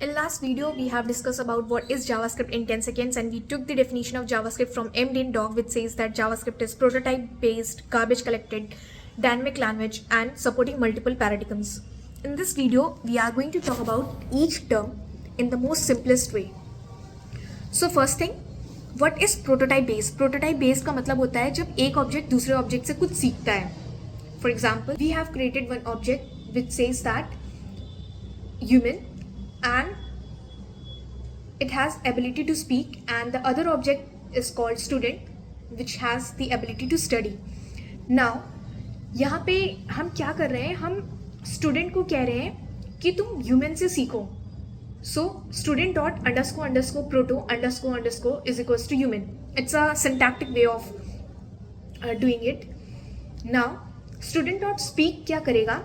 In last video, we have discussed about what is JavaScript in 10 seconds, and we took the definition of JavaScript from mdin.doc, which says that JavaScript is prototype-based, garbage-collected, dynamic language and supporting multiple paradigms. In this video, we are going to talk about each term in the most simplest way. So first thing, what is prototype-based? Prototype-based का मतलब होता है जब एक object दूसरे object से कुछ सीखता है. For example, we have created one object which says that human, and it has ability to speak, and the other object is called student, which has the ability to study. Now यहाँ पे हम क्या कर रहे हैं, हम student को कह रहे हैं कि तुम ह्यूमन से सीखो. So student dot underscore underscore proto underscore underscore is equals to human. It's a syntactic way of doing it. Now student dot speak क्या करेगा,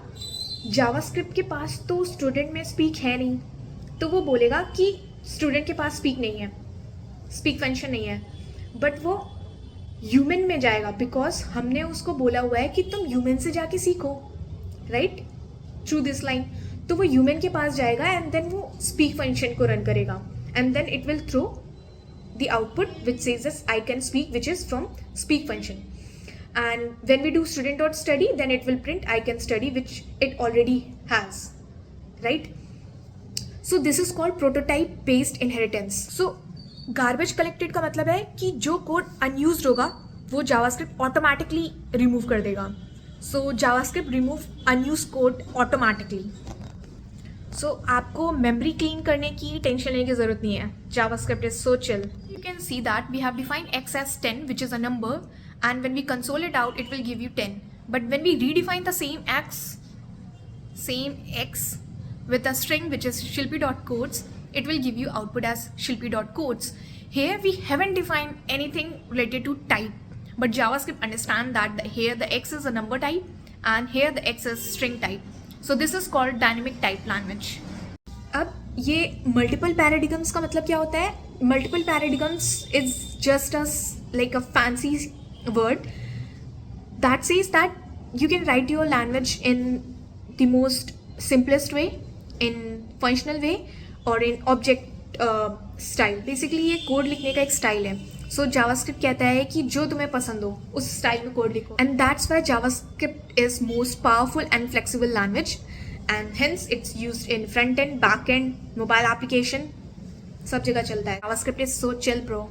जावास्क्रिप्ट के पास तो स्टूडेंट में स्पीक है नहीं, तो वो बोलेगा कि स्टूडेंट के पास स्पीक नहीं है, स्पीक फंक्शन नहीं है, बट वो ह्यूमन में जाएगा बिकॉज हमने उसको बोला हुआ है कि तुम ह्यूमन से जाके सीखो, राइट, थ्रू दिस लाइन. तो वो ह्यूमन के पास जाएगा एंड देन वो स्पीक फंक्शन को रन करेगा and then it will throw the output which says I can speak, which is from speak function. And when we do student.study, then it will print I can study, which it already has, right? So this is called prototype based inheritance. So garbage collected का मतलब है कि जो code unused होगा वो JavaScript automatically remove कर देगा. So JavaScript remove unused code automatically. So आपको मेमोरी क्लीन करने की टेंशन लेने की जरूरत नहीं है. JavaScript is so chill. You can see that we have defined x as 10, which is a number, and when we console it out, it will give you 10. But when we redefine the same x with a string which is shilpi.codes, it will give you output as shilpi.codes. Here we haven't defined anything related to type, but JavaScript understand that here the x is a number type and here the x is string type. So this is called dynamic type language. अब ये multiple paradigms का मतलब क्या होता है? Multiple paradigms is just a like a fancy word that says that you can write your language in the most simplest way, in functional way, or in object style. Basically ये code लिखने का एक style है. सो JavaScript कहता है कि जो तुम्हें पसंद हो उस स्टाइल में कोड लिखो, and that's why JavaScript is most powerful and flexible language, and hence it's used in front end, back and, mobile application, सब जगह चलता है. JavaScript is so chill bro.